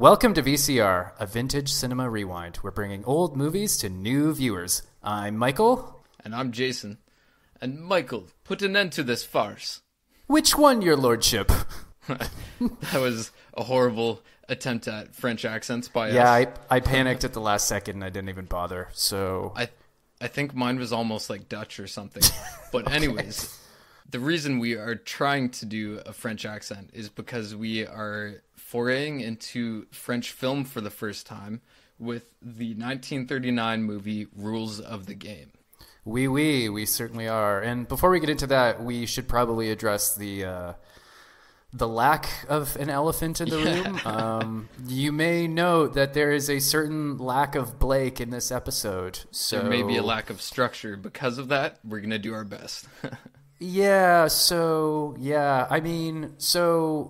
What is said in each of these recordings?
Welcome to VCR, a vintage cinema rewind. We're bringing old movies to new viewers. I'm Michael. And I'm Jason. And Michael, put an end to this farce. Which one, your lordship? That was a horrible attempt at French accents by us. Yeah, I panicked at the last second and I didn't even bother, so... I think mine was almost like Dutch or something. But anyways, the reason we are trying to do a French accent is because we are foraying into French film for the first time with the 1939 movie Rules of the Game. We certainly are. And before we get into that, we should probably address the lack of an elephant in the room. You may note that there is a certain lack of Blake in this episode. So there may be a lack of structure. Because of that, we're going to do our best. So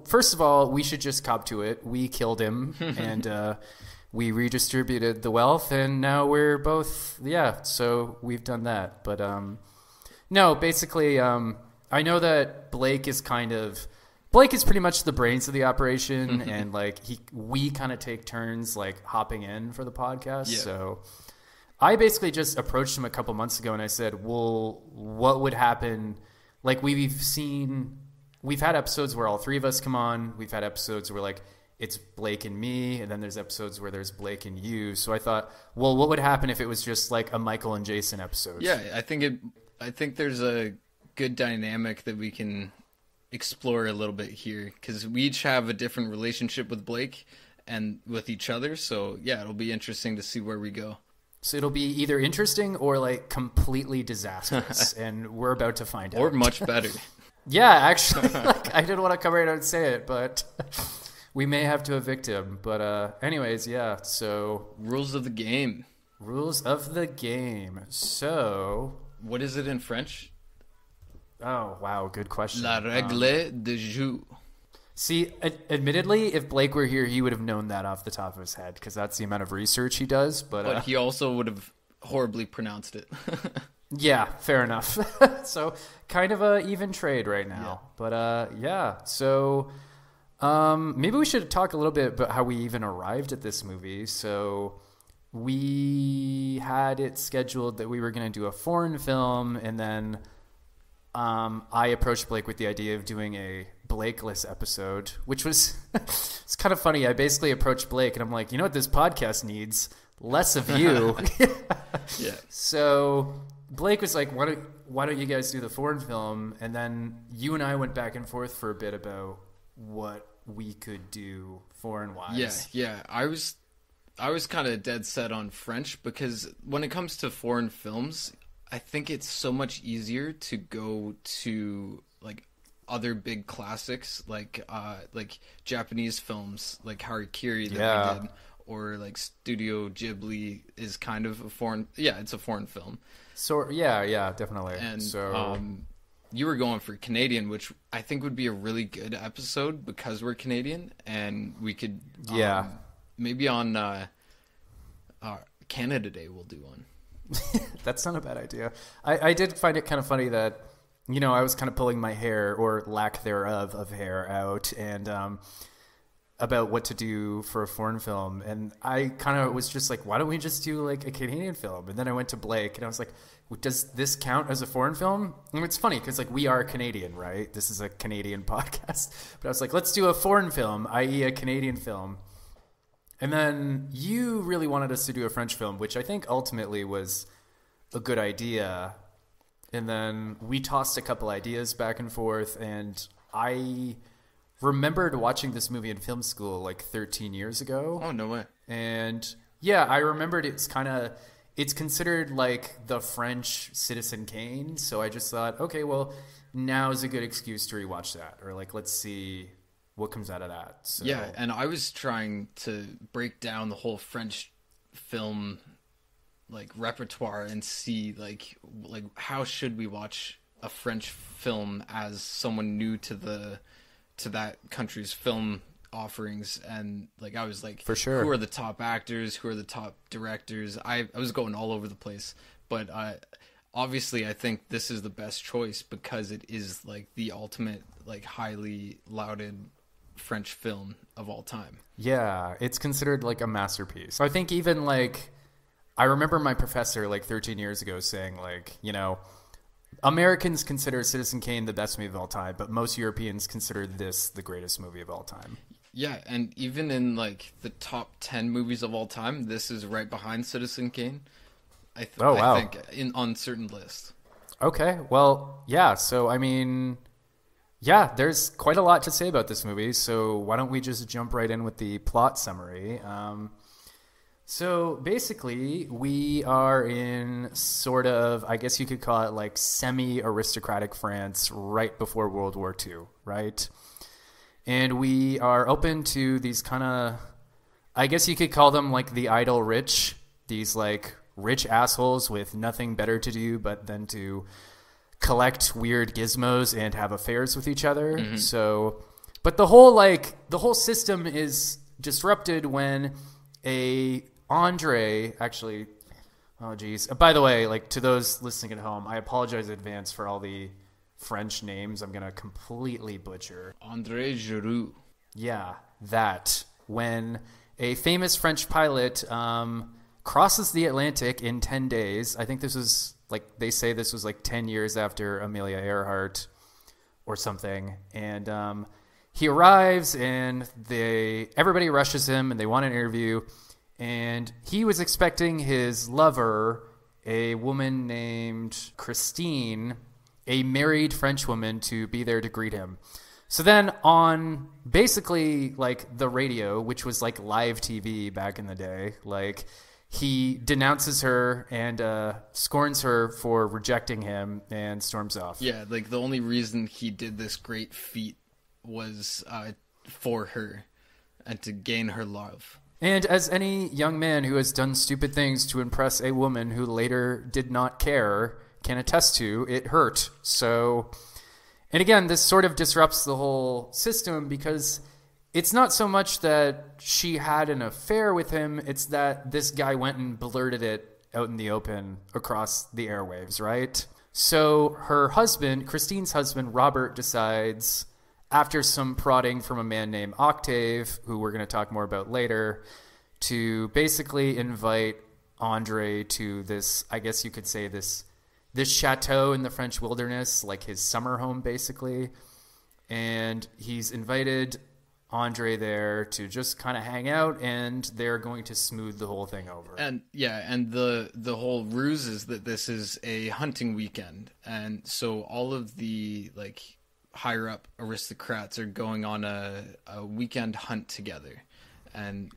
first of all, we should just cop to it. We killed him, and we redistributed the wealth, and now we're both, so we've done that. But no, basically, I know that Blake is pretty much the brains of the operation, and we kind of take turns hopping in for the podcast. Yeah. So I basically just approached him a couple months ago, and I said, well, what would happen? We've had episodes where all three of us come on. We've had episodes where it's Blake and me, and then there's episodes where there's Blake and you. So I thought, well, what would happen if it was just a Michael and Jason episode? Yeah, I think there's a good dynamic that we can explore a little bit here, because we each have a different relationship with Blake and with each other. So yeah, it'll be interesting to see where we go. So it'll be either interesting or completely disastrous, and we're about to find out. Or much better. Yeah, actually, I didn't want to come right out and say it, but we may have to evict him. But anyways, yeah. So Rules of the Game. Rules of the Game. So what is it in French? Oh wow, good question. La règle de jeu. See, admittedly, if Blake were here, he would have known that off the top of his head, because that's the amount of research he does. But he also would have horribly pronounced it. Yeah, fair enough. So kind of a even trade right now. Yeah. But so maybe we should talk a little bit about how we even arrived at this movie. So we had it scheduled that we were going to do a foreign film, and then I approached Blake with the idea of doing a Blakeless episode, which was it's kind of funny. I basically approached Blake and I'm like, you know what this podcast needs? Less of you. Yeah. So Blake was like, why don't you guys do the foreign film? And then you and I went back and forth for a bit about what we could do foreign wise. Yeah. I was kind of dead set on French, because when it comes to foreign films, I think it's so much easier to go to other big classics like Japanese films like Harikiri that we did, or Studio Ghibli is kind of a foreign. Yeah, it's a foreign film. So yeah, definitely. And so you were going for Canadian, which I think would be a really good episode because we're Canadian, and we could maybe on Canada Day we'll do one. That's not a bad idea. I did find it kind of funny that, I was kind of pulling my hair, or lack thereof of hair, out, and about what to do for a foreign film. And I kind of was just like, why don't we just do a Canadian film? And then I went to Blake and I was like, does this count as a foreign film? And it's funny because we are Canadian, right? This is a Canadian podcast. But I was like, let's do a foreign film, i.e. a Canadian film. And then you really wanted us to do a French film, which I think ultimately was a good idea. And then we tossed a couple ideas back and forth, and I remembered watching this movie in film school 13 years ago. Oh, no way. And yeah, I remembered it's considered the French Citizen Kane. So I just thought, okay, well, now's a good excuse to rewatch that, or let's see what comes out of that. So. Yeah, and I was trying to break down the whole French film repertoire and see how should we watch a French film as someone new to that country's film offerings. And I was for sure, who are the top actors, who are the top directors? I was going all over the place, but obviously I think this is the best choice because it is the ultimate highly lauded French film of all time. Yeah, it's considered like a masterpiece. I think even like, I remember my professor like 13 years ago saying like, you know, Americans consider Citizen Kane the best movie of all time, but most Europeans consider this the greatest movie of all time. Yeah, and even in like the top 10 movies of all time, this is right behind Citizen Kane. I think on certain lists. Okay, well, yeah, so I mean, yeah, there's quite a lot to say about this movie, so why don't we just jump right in with the plot summary. So basically, we are in sort of, I guess you could call it like semi-aristocratic France right before World War II, right? And we are open to these kind of, I guess you could call them like the idle rich, these like rich assholes with nothing better to do but than to collect weird gizmos and have affairs with each other. Mm-hmm. So, but the whole system is disrupted when Andre, actually, oh geez. By the way, like to those listening at home, I apologize in advance for all the French names I'm going to completely butcher. André Giroux. Yeah, that. When a famous French pilot crosses the Atlantic in 10 days, I think this was, like, they say this was like 10 years after Amelia Earhart or something. And he arrives and everybody rushes him and they want an interview. And he was expecting his lover, a woman named Christine, a married French woman, to be there to greet him. So then on basically like the radio, which was like live TV back in the day, like he denounces her and scorns her for rejecting him and storms off. Yeah, like the only reason he did this great feat was for her and to gain her love. And as any young man who has done stupid things to impress a woman who later did not care can attest to, it hurt. So, and again, this sort of disrupts the whole system because it's not so much that she had an affair with him, it's that this guy went and blurted it out in the open across the airwaves, right? So her husband, Christine's husband, Robert, decides, after some prodding from a man named Octave, who we're going to talk more about later, to basically invite Andre to this, I guess you could say this chateau in the French wilderness, like his summer home, basically. And he's invited Andre there to just kind of hang out, and they're going to smooth the whole thing over. And yeah, and the whole ruse is that this is a hunting weekend, and so all of the like higher up aristocrats are going on a weekend hunt together, and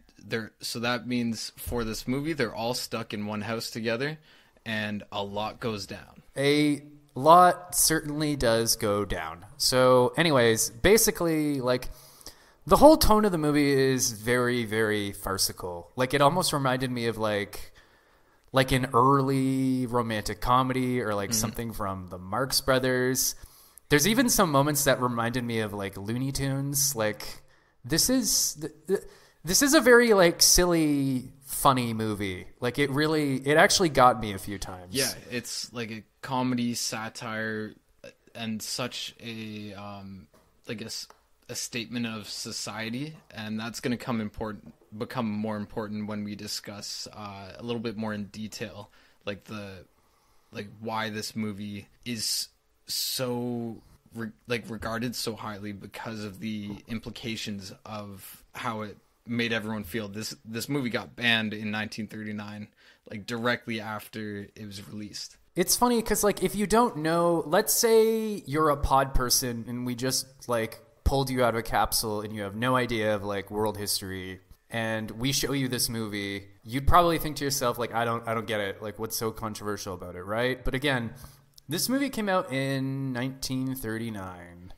so that means for this movie they're all stuck in one house together, and a lot goes down. A lot certainly does go down. So anyways, basically, like, the whole tone of the movie is very, very farcical. Like, it almost reminded me of like an early romantic comedy or like something from the Marx Brothers. There's even some moments that reminded me of like Looney Tunes. Like, this is a very like silly, funny movie. Like, it actually got me a few times. Yeah, it's like a comedy, satire, and such a a statement of society, and that's going to become more important when we discuss a little bit more in detail, like why this movie is so regarded so highly because of the implications of how it made everyone feel. This movie got banned in 1939, like directly after it was released. It's funny because, like, if you don't know, let's say you're a pod person and we just like pulled you out of a capsule and you have no idea of like world history, and we show you this movie, you'd probably think to yourself like, I don't get it. Like, what's so controversial about it, right? But again, this movie came out in 1939.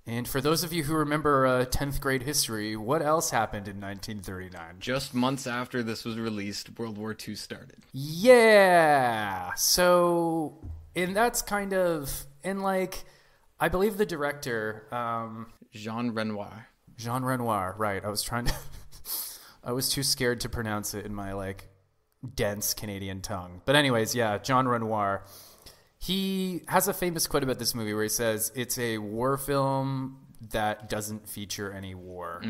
And for those of you who remember 10th grade history, what else happened in 1939? Just months after this was released, World War II started. Yeah. So, and that's kind of, and like, I believe the director... Jean Renoir. Jean Renoir, right. I was too scared to pronounce it in my like dense Canadian tongue. But anyways, yeah, Jean Renoir. He has a famous quote about this movie where he says, it's a war film that doesn't feature any war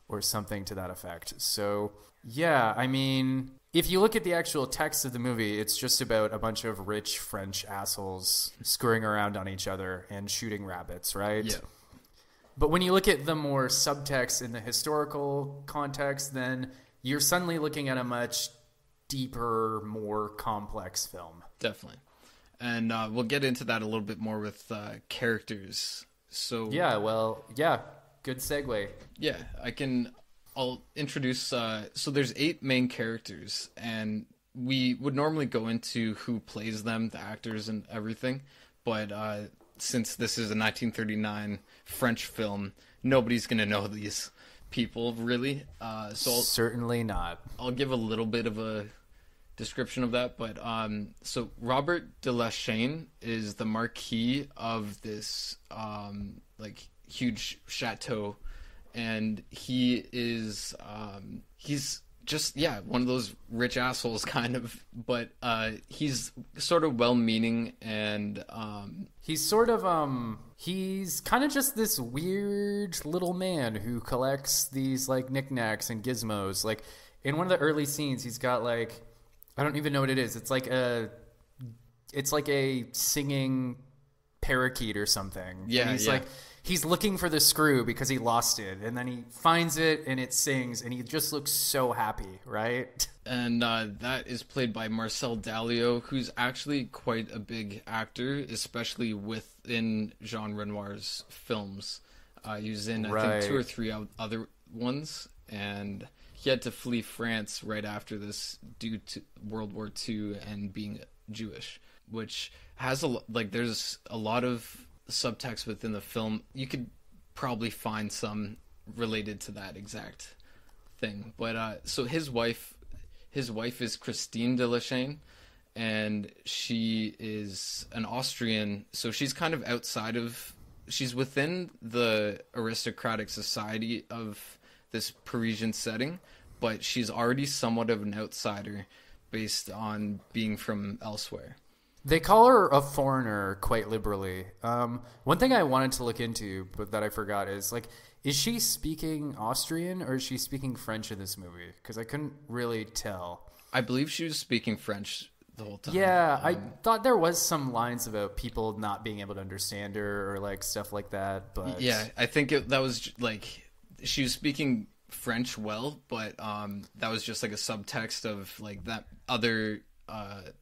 or something to that effect. So, yeah, I mean, if you look at the actual text of the movie, it's just about a bunch of rich French assholes screwing around on each other and shooting rabbits, right? Yeah. But when you look at the more subtext in the historical context, then you're suddenly looking at a much deeper, more complex film. Definitely. And we'll get into that a little bit more with characters. So yeah, good segue. Yeah, I'll introduce, so there's 8 main characters, and we would normally go into who plays them, the actors and everything, but since this is a 1939 French film, nobody's going to know these people, really. Certainly not. I'll give a little bit of a description of that, but so Robert de la Chaine is the marquis of this huge chateau, and he is he's just one of those rich assholes kind of, but he's sort of well-meaning, and he's kind of just this weird little man who collects these like knickknacks and gizmos. Like in one of the early scenes, he's got like, I don't even know what it is. It's like a singing parakeet or something. Yeah, and he's looking for the screw because he lost it, and then he finds it and it sings, and he just looks so happy, right? And that is played by Marcel Dalio, who's actually quite a big actor, especially within Jean Renoir's films. He was in, I think, 2 or 3 other ones, and he had to flee France right after this due to World War II and being Jewish, which has there's a lot of subtext within the film. You could probably find some related to that exact thing. But so his wife is Christine de la Chaine, and she is an Austrian, so she's kind of she's within the aristocratic society of this Parisian setting, but she's already somewhat of an outsider based on being from elsewhere. They call her a foreigner quite liberally. One thing I wanted to look into, but that I forgot, is is she speaking Austrian or is she speaking French in this movie? Because I couldn't really tell. I believe she was speaking French the whole time. Yeah, I thought there was some lines about people not being able to understand her or stuff like that. But yeah, I think that was she was speaking French well, but that was just a subtext of that other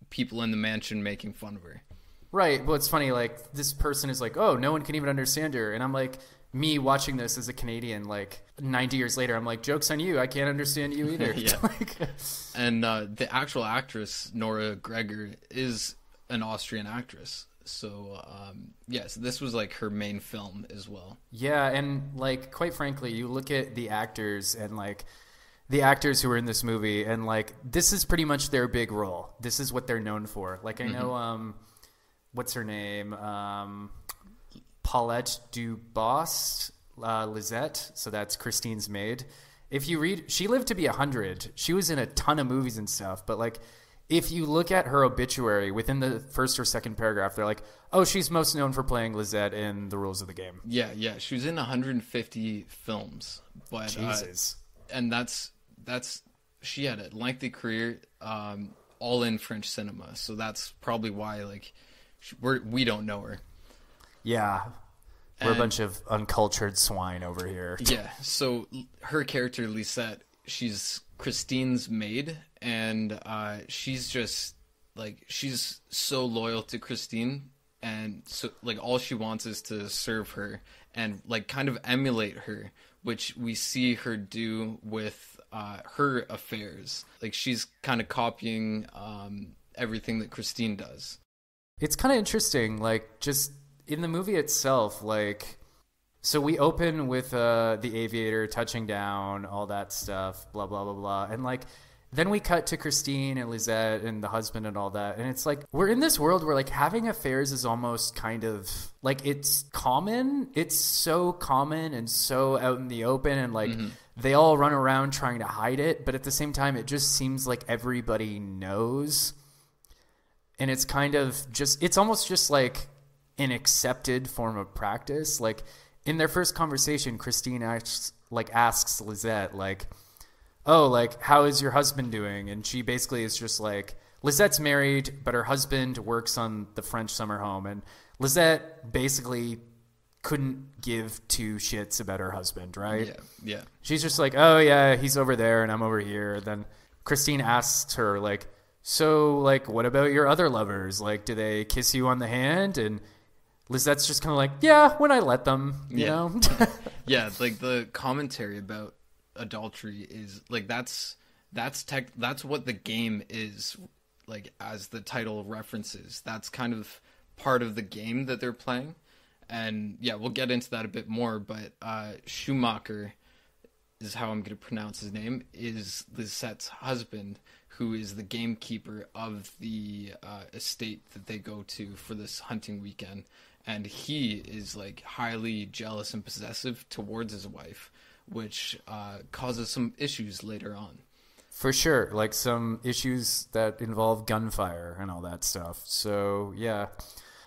people in the mansion making fun of her. Right. Well, it's funny, this person is oh, no one can even understand her, and I'm me watching this as a Canadian 90 years later, I'm joke's on you, I can't understand you either. Yeah. And the actual actress Nora Gregor is an Austrian actress, so so this was her main film as well. Yeah, and quite frankly, you look at the actors and the actors who were in this movie, and this is pretty much their big role. This is what they're known for. I know what's her name, Paulette Dubost, Lisette, so that's Christine's maid. If you read, she lived to be 100. She was in a ton of movies and stuff, but if you look at her obituary within the first or second paragraph, they're oh, she's most known for playing Lisette in The Rules of the Game. Yeah, she was in 150 films, but Jesus. And that's she had a lengthy career, all in French cinema, so that's probably why we don't know her. Yeah, we're a bunch of uncultured swine over here. Yeah, so her character Lisette, she's Christine's maid, and she's just she's so loyal to Christine, and so all she wants is to serve her and kind of emulate her, which we see her do with her affairs. She's kind of copying everything that Christine does. It's kind of interesting, just in the movie itself, so we open with the aviator touching down, all that stuff, blah, blah, blah, blah. And then we cut to Christine and Lisette and the husband and all that. And it's we're in this world where having affairs is almost kind of it's common. It's so common and so out in the open, and they all run around trying to hide it. But at the same time, it just seems like everybody knows. And it's kind of just, it's almost just an accepted form of practice. in their first conversation, Christine asks Lisette, like, oh, like, how is your husband doing? And she basically is just like, Lisette's married, but her husband works on the French summer home. And Lisette basically couldn't give two shits about her husband, right? Yeah. She's just like, oh, yeah, he's over there and I'm over here. Then Christine asks her, like, so, like, what about your other lovers? Like, do they kiss you on the hand? And Lisette's just kind of like, yeah, when I let them, you know? Yeah, like, the commentary about adultery is, like, that's what the game is, like, as the title references. That's kind of part of the game that they're playing. And yeah, we'll get into that a bit more, but Schumacher is how I'm going to pronounce his name, is Lisette's husband, who is the gamekeeper of the estate that they go to for this hunting weekend. And he is, like, highly jealous and possessive towards his wife, which causes some issues later on. For sure, like some issues that involve gunfire and all that stuff. So yeah,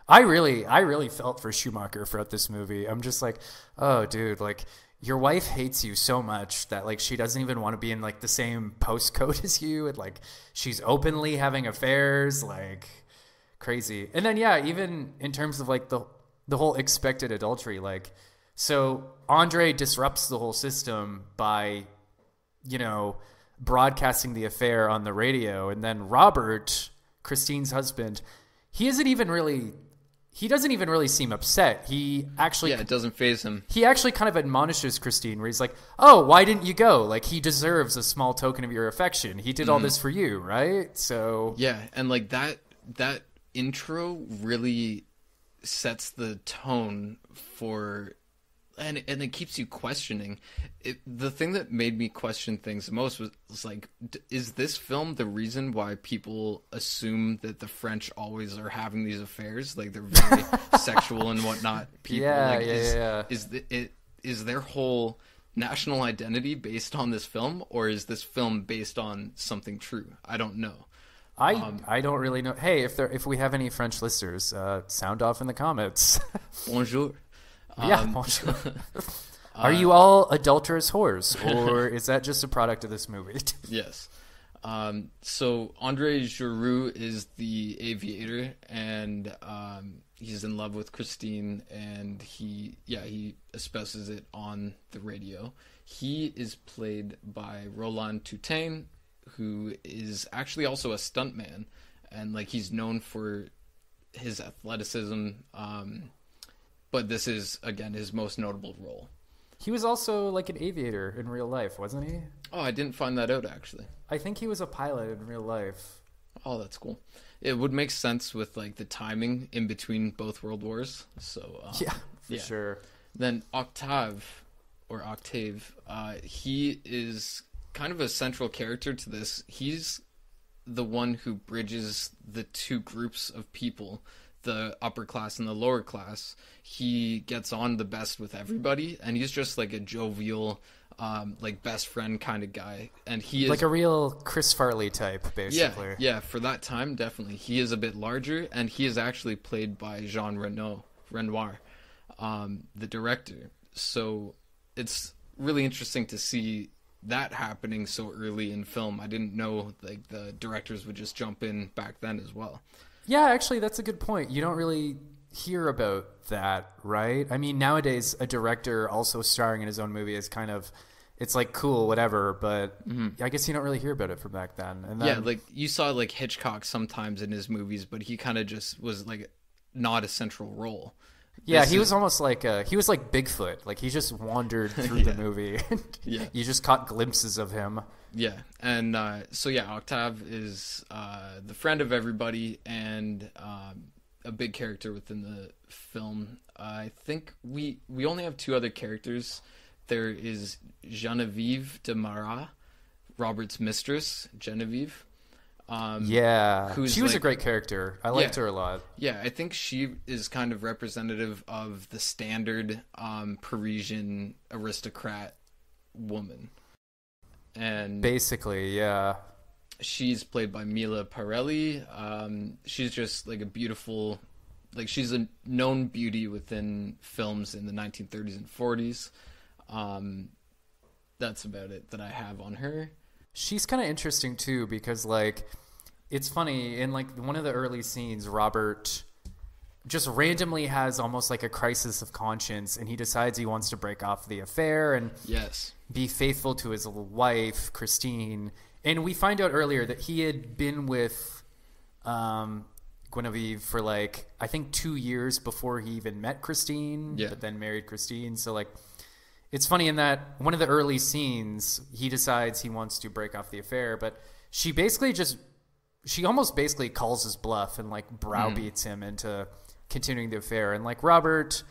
I really felt for Schumacher throughout this movie. I'm just like, oh, dude, like your wife hates you so much that like she doesn't even want to be in like the same postcode as you, and like she's openly having affairs, like crazy. And then yeah, even in terms of like the whole expected adultery, like so Andre disrupts the whole system by, you know, broadcasting the affair on the radio, and then Robert, Christine's husband, he doesn't even really seem upset. He actually, it doesn't faze him. He actually kind of admonishes Christine, where he's like, "Oh, why didn't you go? Like he deserves a small token of your affection. He did all this for you, right?" So yeah, and like that intro really sets the tone for. And it keeps you questioning. The thing that made me question things the most was like, is this film the reason why people assume that the French always are having these affairs? Like they're very sexual and whatnot. People, is their whole national identity based on this film, or is this film based on something true? I don't know. I don't really know. Hey, if we have any French listeners, sound off in the comments. Bonjour. Yeah, bonjour. Are you all adulterous whores, or is that just a product of this movie? Yes. So Andre Giroux is the aviator, and he's in love with Christine, and he espouses it on the radio. He is played by Roland Toutaine, who is actually also a stuntman, and like he's known for his athleticism. But this is, again, his most notable role. He was also like an aviator in real life, wasn't he? Oh, I didn't find that out, actually. I think he was a pilot in real life. Oh, that's cool. It would make sense with like the timing in between both world wars. So yeah, for sure. Then Octave, he is kind of a central character to this. He's the one who bridges the two groups of people, the upper class and the lower class. He gets on the best with everybody, and he's just like a jovial, like best friend kind of guy. And he is like a real Chris Farley type, basically. Yeah, for that time, definitely. He is a bit larger, and he is actually played by Jean Renoir, the director. So it's really interesting to see that happening so early in film. I didn't know like the directors would just jump in back then as well. Yeah, actually, that's a good point. You don't really hear about that, right? I mean, nowadays, a director also starring in his own movie is kind of, it's like cool, whatever, but I guess you don't really hear about it from back then. And then, yeah, like you saw like Hitchcock sometimes in his movies, but he kind of just was like not a central role. Yeah, he was almost like he was like Bigfoot. Like he just wandered through the movie. Yeah, you just caught glimpses of him. Yeah, and so yeah, Octave is the friend of everybody and a big character within the film. I think we only have two other characters. There is Genevieve de Marat, Robert's mistress, Genevieve. She was a great character. I liked her a lot. Yeah, I think she is kind of representative of the standard Parisian aristocrat woman. And basically, yeah. She's played by Mila Parelli. She's just like a beautiful like she's a known beauty within films in the 1930s and 40s. That's about it that I have on her. She's kind of interesting too because like it's funny in like one of the early scenes, Robert just randomly has almost like a crisis of conscience, and he decides he wants to break off the affair and Yes. be faithful to his wife, Christine. And we find out earlier that he had been with Guinevere for like, I think 2 years before he even met Christine, but then married Christine. So like, it's funny in that one of the early scenes, he decides he wants to break off the affair, but she almost basically calls his bluff and like browbeats him into continuing the affair. And like Robert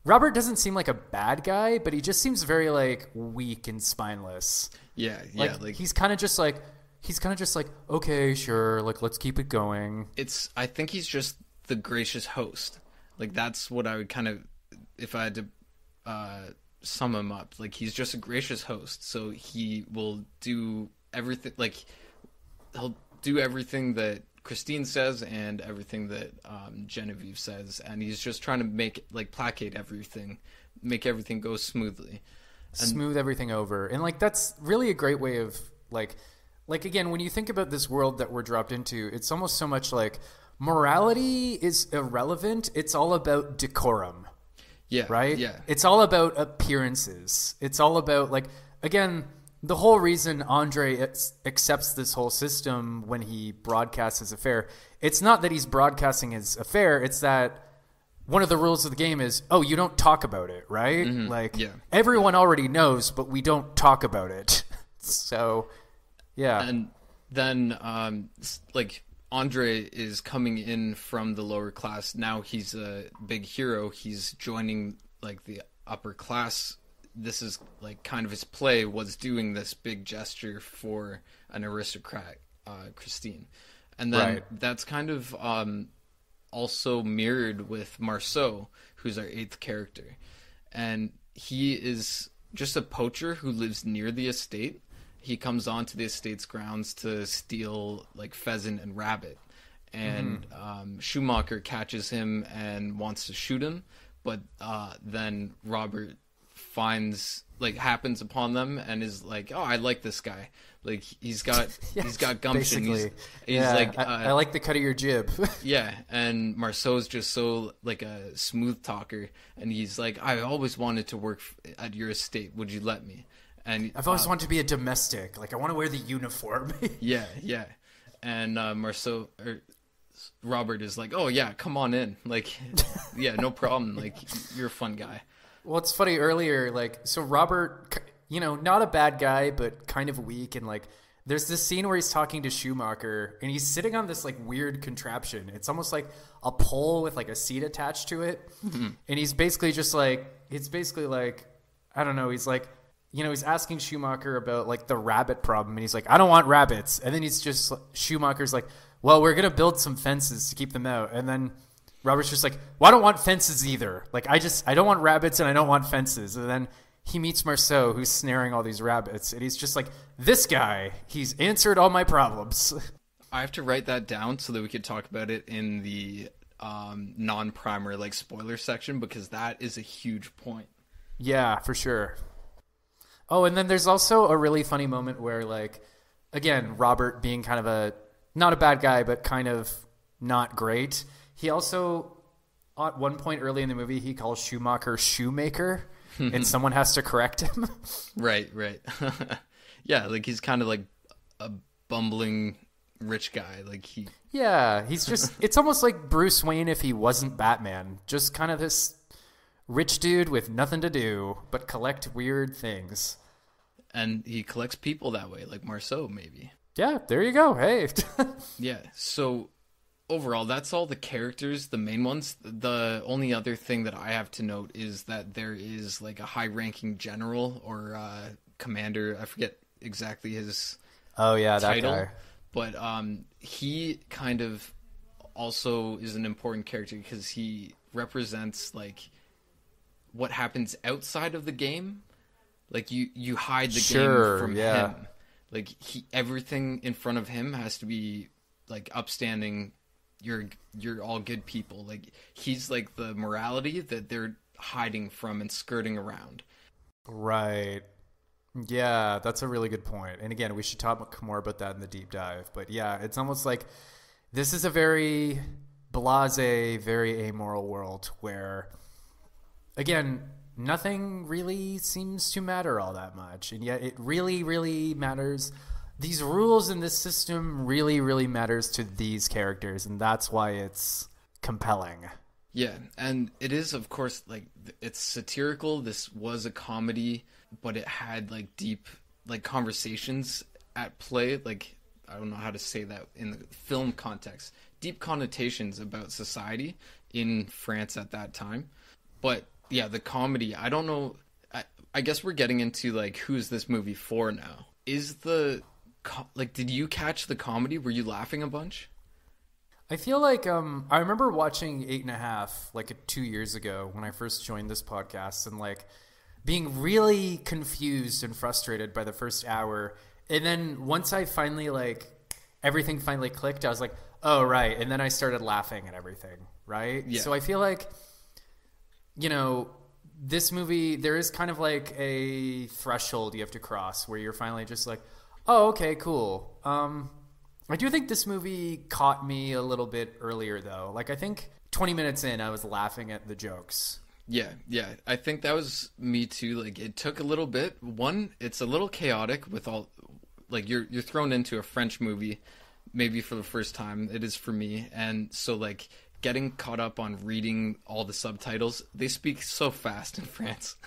doesn't seem like a bad guy, but he just seems very like weak and spineless. Yeah. Like he's kind of just like, okay, sure, like let's keep it going. I think he's just the gracious host. Like that's what I would kind of, if I had to sum him up, like he's just a gracious host. So he will do everything, like he'll do everything that Christine says and everything that Genevieve says, and he's just trying to placate everything, make everything go smoothly, and smooth everything over. And like that's really a great way of like again, when you think about this world that we're dropped into, it's almost so much like morality is irrelevant. It's all about decorum. Yeah. Right? Yeah. It's all about appearances. It's all about like, again, the whole reason Andre accepts this whole system when he broadcasts his affair, it's not that he's broadcasting his affair, it's that one of the rules of the game is, you don't talk about it, right? Mm-hmm. Like, yeah. Everyone already knows, but we don't talk about it. So, yeah. And then, like, Andre is coming in from the lower class. Now he's a big hero. He's joining, like, the upper class. This is like kind of his play, was doing this big gesture for an aristocrat, Christine. And then that's kind of also mirrored with Marceau, who's our 8th character. And he is just a poacher who lives near the estate. He comes onto the estate's grounds to steal like pheasant and rabbit. And Schumacher catches him and wants to shoot him. But then Robert happens upon them and is like, I like this guy. Like he's got gumption. He's like, I like the cut of your jib. Yeah. And Marceau's just so like a smooth talker, and he's like, I always wanted to work at your estate. Would you let me? And I've always wanted to be a domestic. Like I want to wear the uniform. Yeah. And Robert is like, oh yeah, come on in. Like, yeah, no problem. Like you're a fun guy. Well, it's funny earlier, like, so Robert, not a bad guy, but kind of weak. And like, there's this scene where he's talking to Schumacher and he's sitting on this like weird contraption. It's almost like a pole with like a seat attached to it. Mm-hmm. And he's basically I don't know. He's like, he's asking Schumacher about like the rabbit problem. And he's like, I don't want rabbits. And then Schumacher's like, well, we're going to build some fences to keep them out. And then Robert's just like, well, I don't want fences either. Like, I don't want rabbits and I don't want fences. And then he meets Marceau, who's snaring all these rabbits. And he's just like, this guy, he's answered all my problems. I have to write that down so that we could talk about it in the non-primer, like, spoiler section, because that is a huge point. Yeah, for sure. Oh, and then there's also a really funny moment where, like, again, Robert being kind of not a bad guy, but kind of not great. He also, at one point early in the movie, he calls Schumacher shoemaker, and someone has to correct him. Right. Yeah, like he's kind of like a bumbling rich guy. Like he's just, it's almost like Bruce Wayne if he wasn't Batman. Just kind of this rich dude with nothing to do but collect weird things. And he collects people that way, like Marceau, maybe. Yeah, there you go. Hey. Yeah, so overall, that's all the characters, the main ones. The only other thing that I have to note is that there is like a high-ranking general or commander. I forget exactly his that title, guy. But he kind of also is an important character because he represents like what happens outside of the game. Like you hide the game from him. Like everything in front of him has to be like upstanding you're all good people. Like he's like the morality that they're hiding from and skirting around. Right. Yeah, that's a really good point. And again, we should talk more about that in the deep dive. But yeah, it's almost like this is a very blasé, very amoral world where, again, nothing really seems to matter all that much. And yet it really, really matters. These rules in this system really, really matters to these characters. And that's why it's compelling. Yeah, and it is, of course, like, it's satirical. This was a comedy, but it had, like, deep, like, conversations at play. Like, I don't know how to say that in the film context. Deep connotations about society in France at that time. But, yeah, the comedy, I don't know. I guess we're getting into, like, who is this movie for now? Is the, like, did you catch the comedy? Were you laughing a bunch? I feel like I remember watching 8.5 like 2 years ago when I first joined this podcast, and like being really confused and frustrated by the first hour. And then once I finally like everything finally clicked, I was like, oh right. And then I started laughing at everything. Right. Yeah. So I feel like, you know, this movie, there is kind of like a threshold you have to cross where you're finally just like, oh, okay, cool. I do think this movie caught me a little bit earlier, though. Like, I think 20 minutes in, I was laughing at the jokes. Yeah. I think that was me too. Like, it took a little bit. One, it's a little chaotic with all, like, you're thrown into a French movie, maybe for the first time. It is for me. And so, like, getting caught up on reading all the subtitles, they speak so fast in France.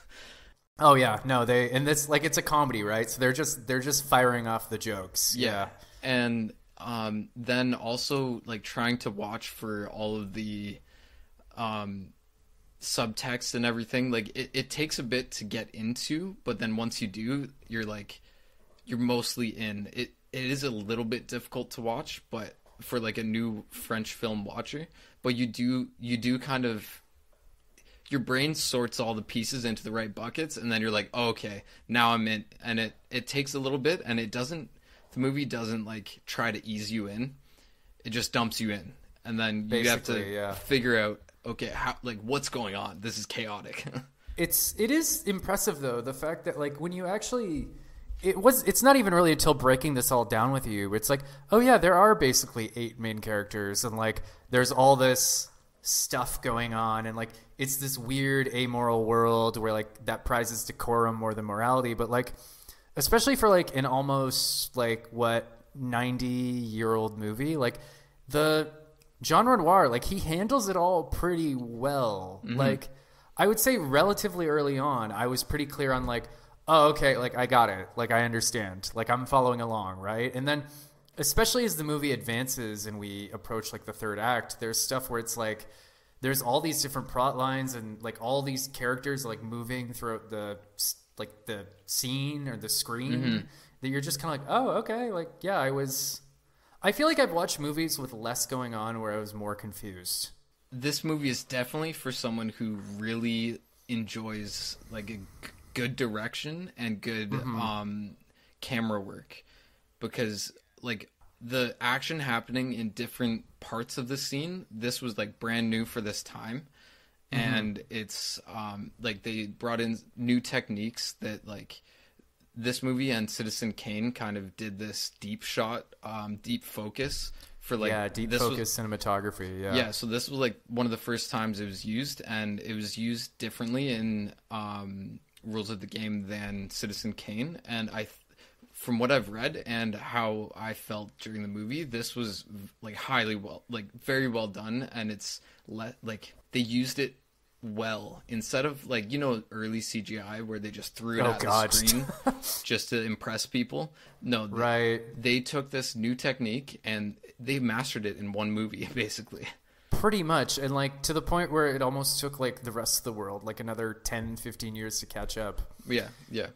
Oh yeah, no, and this, like, it's a comedy, right? So they're just firing off the jokes. Yeah. And then also like trying to watch for all of the subtext and everything. Like it takes a bit to get into, but then once you do, you're mostly in. It is a little bit difficult to watch, but for like a new French film watcher, but you do kind of, your brain sorts all the pieces into the right buckets, and then you're like, oh, okay, now I'm in. And it takes a little bit, and the movie doesn't like try to ease you in. It just dumps you in. And then you have to figure out, okay, how, like, what's going on? This is chaotic. It is impressive though, the fact that like when you actually, it's not even really until breaking this all down with you, it's like, oh yeah, there are basically 8 main characters, and like there's all this stuff going on, and like it's this weird amoral world where like that prizes decorum more than morality. But like, especially for like an almost like 90-year-old movie, like the Jean Renoir, like he handles it all pretty well. Mm-hmm. Like I would say relatively early on, I was pretty clear on like, oh, okay, like I got it. Like I understand. Like I'm following along, right? And then especially as the movie advances and we approach like the third act, there's stuff where it's like there's all these different plot lines and like all these characters like moving throughout the scene or the screen, mm-hmm. that you're just kind of like, oh, okay, like yeah, I feel like I've watched movies with less going on where I was more confused. This movie is definitely for someone who really enjoys like a good direction and good mm-hmm. Camera work, because like the action happening in different parts of the scene, this was like brand new for this time. Mm-hmm. And it's like they brought in new techniques that like this movie and Citizen Kane kind of did this deep shot, deep focus for like deep focus cinematography. Yeah. So this was like one of the first times it was used, and it was used differently in Rules of the Game than Citizen Kane. And from what I've read and how I felt during the movie, this was like very well done, and it's like they used it well instead of like, you know, early CGI where they just threw it at the screen just to impress people. No, they took this new technique and they mastered it in one movie basically. Pretty much, and like to the point where it almost took like the rest of the world like another 10-15 years to catch up. Yeah.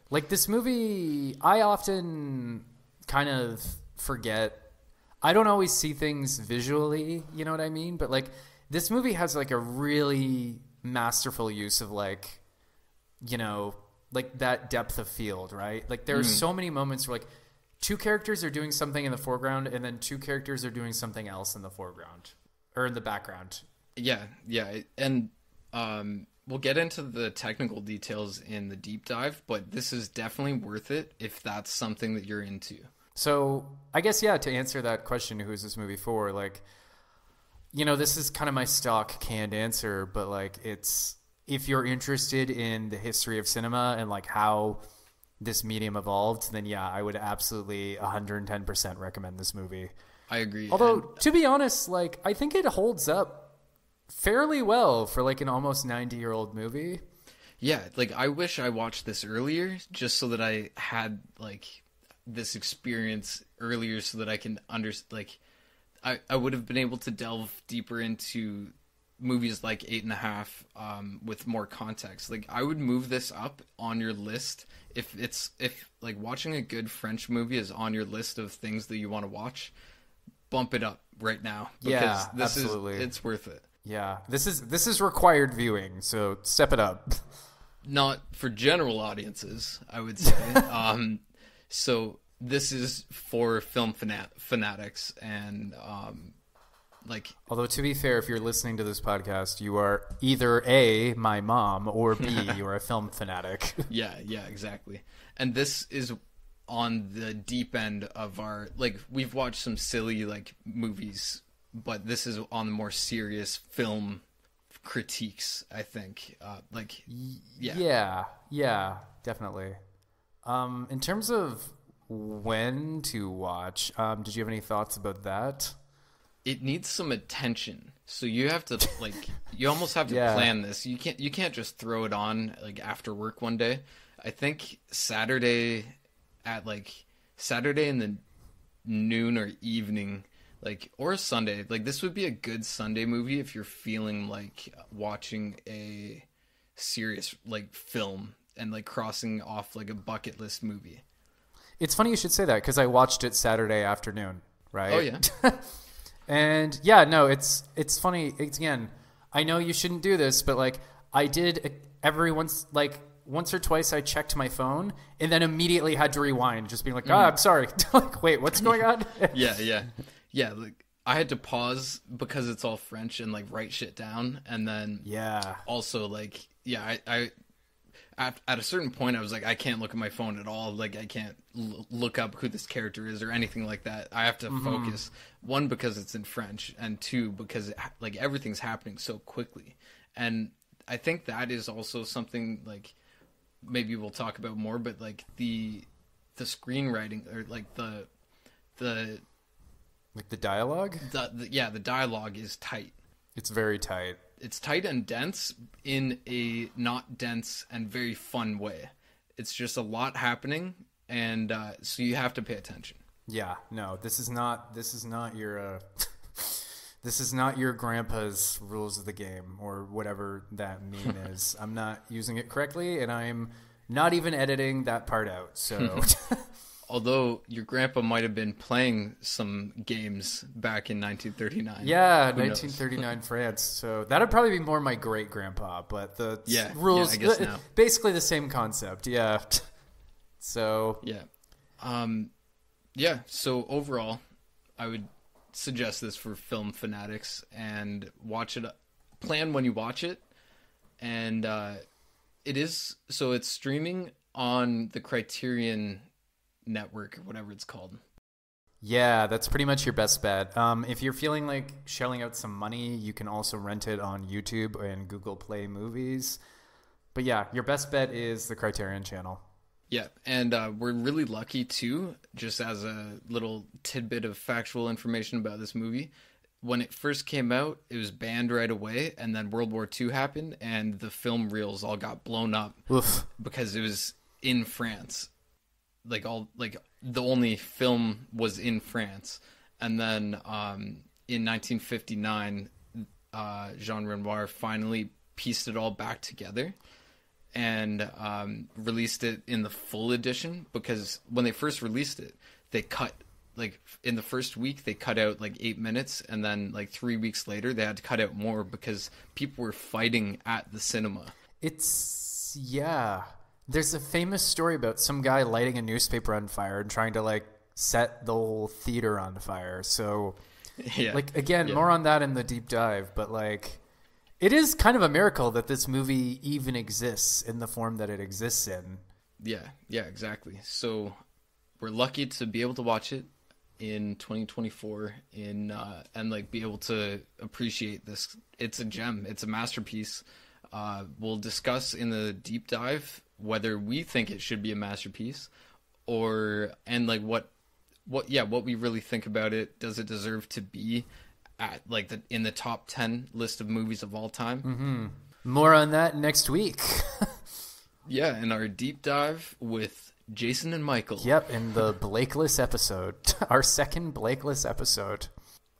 Like this movie, I often kind of forget. I don't always see things visually, you know what I mean? But like this movie has like a really masterful use of like, you know, like that depth of field, right? Like there are so many moments where like 2 characters are doing something in the foreground and then 2 characters are doing something else in the foreground. or in the background. Yeah, and we'll get into the technical details in the deep dive, but this is definitely worth it if that's something that you're into. So I guess, yeah, to answer that question, who is this movie for? Like, this is kind of my stock canned answer, but like, it's, if you're interested in the history of cinema and like how this medium evolved, then yeah, I would absolutely 110% recommend this movie. I agree. Although, to be honest, like, I think it holds up fairly well for like an almost 90-year-old movie. Yeah, like I wish I watched this earlier just so that I had like this experience earlier so that I can I would have been able to delve deeper into movies like 8.5 with more context. Like I would move this up on your list if like watching a good French movie is on your list of things that you want to watch, bump it up right now because absolutely. It's worth it. Yeah, this is required viewing, so step it up. Not for general audiences, I would say. So this is for film fanatics, and like. Although to be fair, if you're listening to this podcast, you are either A, my mom, or B, you're a film fanatic. Yeah, exactly. And this is on the deep end of our, like, we've watched some silly like movies, but this is on the more serious film critiques, I think. Yeah, definitely. In terms of when to watch, did you have any thoughts about that? It needs some attention, so you have to like, you almost have to plan this. You can't just throw it on like after work one day. I think Saturday in the noon or evening, like, or Sunday, like this would be a good Sunday movie if you're feeling like watching a serious like film and like crossing off like a bucket list movie. It's funny you should say that because I watched it Saturday afternoon, right? Oh yeah. And yeah, no, it's funny. Again, I know you shouldn't do this, but like I did once or twice I checked my phone and then immediately had to rewind, just being like, I'm sorry. Like, wait, what's going on? Yeah. Like I had to pause because it's all French and like write shit down. And then also like, I at a certain point I was like, I can't look at my phone at all. Like I can't look up who this character is or anything like that. I have to focus. One, because it's in French, and two, because like everything's happening so quickly. And I think that is also something like maybe we'll talk about more, but like the screenwriting or like the dialogue? The dialogue is tight. It's very tight. It's tight and dense in a not dense and very fun way. It's just a lot happening, and so you have to pay attention. Yeah, no, this is not your this is not your grandpa's rules of the game or whatever that meme is. I'm not using it correctly, and I'm not even editing that part out. So. Although your grandpa might have been playing some games back in 1939. Yeah, 1939 France. So that'd probably be more my great grandpa, but the rules, I guess now. Basically the same concept. Yeah. So. Yeah. So overall, I would suggest this for film fanatics and watch it. Plan when you watch it. And it's streaming on the Criterion Network or whatever it's called. Yeah, that's pretty much your best bet. If you're feeling like shelling out some money, you can also rent it on YouTube and Google Play Movies. But yeah, your best bet is the Criterion channel. Yeah, and we're really lucky too, just as a little tidbit of factual information about this movie. When it first came out, it was banned right away, and then World War II happened, and the film reels all got blown up. Oof. Because it was in France. The only film was in France. And then in 1959, Jean Renoir finally pieced it all back together and released it in the full edition, because when they first released it, they cut, like, in the first week, they cut out, like, 8 minutes, and then, like, 3 weeks later, they had to cut out more because people were fighting at the cinema. There's a famous story about some guy lighting a newspaper on fire and trying to, like, set the whole theater on fire. So Yeah. Like, again, more on that in the deep dive, but like, it is kind of a miracle that this movie even exists in the form that it exists in. Yeah, exactly. So we're lucky to be able to watch it in 2024 and like be able to appreciate this. It's a gem. It's a masterpiece. We'll discuss in the deep dive whether we think it should be a masterpiece and like what we really think about it. Does it deserve to be at like in the top 10 list of movies of all time? Mm-hmm. More on that next week. Yeah, in our deep dive with Jason and Michael. Yep, in the Blakeless episode. Our second Blakeless episode.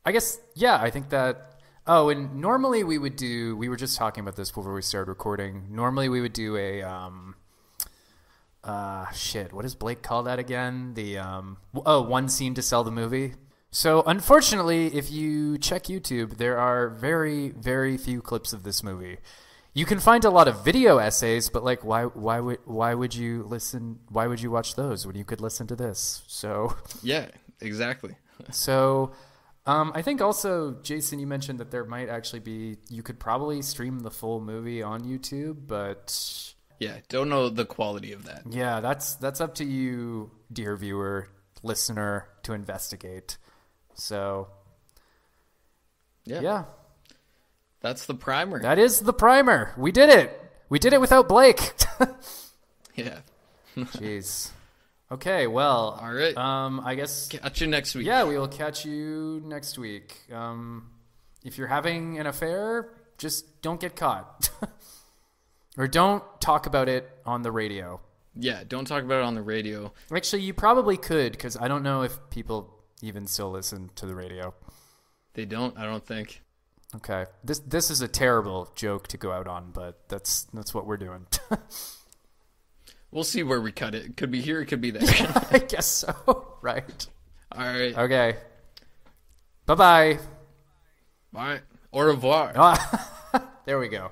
I guess, yeah, I think that... Oh, and normally we were just talking about this before we started recording. Normally we would do a... what does Blake call that again? One scene to sell the movie. So, unfortunately, if you check YouTube, there are very, very few clips of this movie. You can find a lot of video essays, but like, why would you listen? Why would you watch those when you could listen to this? So yeah, exactly. So I think also, Jason, you mentioned that there might actually be, you could probably stream the full movie on YouTube, but yeah, don't know the quality of that. Yeah, that's up to you, dear viewer, listener, to investigate. So yeah. That's the primer. That is the primer. We did it. We did it without Blake. Yeah. Jeez. Okay, well. All right. I guess. Catch you next week. Yeah, we will catch you next week. If you're having an affair, just don't get caught. Or don't talk about it on the radio. Yeah, don't talk about it on the radio. Actually, you probably could, because I don't know if people even still listen to the radio. They don't, I don't think. Okay. This is a terrible joke to go out on, but that's what we're doing. We'll see where we cut it. It could be here, it could be there. I guess so. Right. All right. Okay. Bye-bye. Bye. Au revoir. There we go.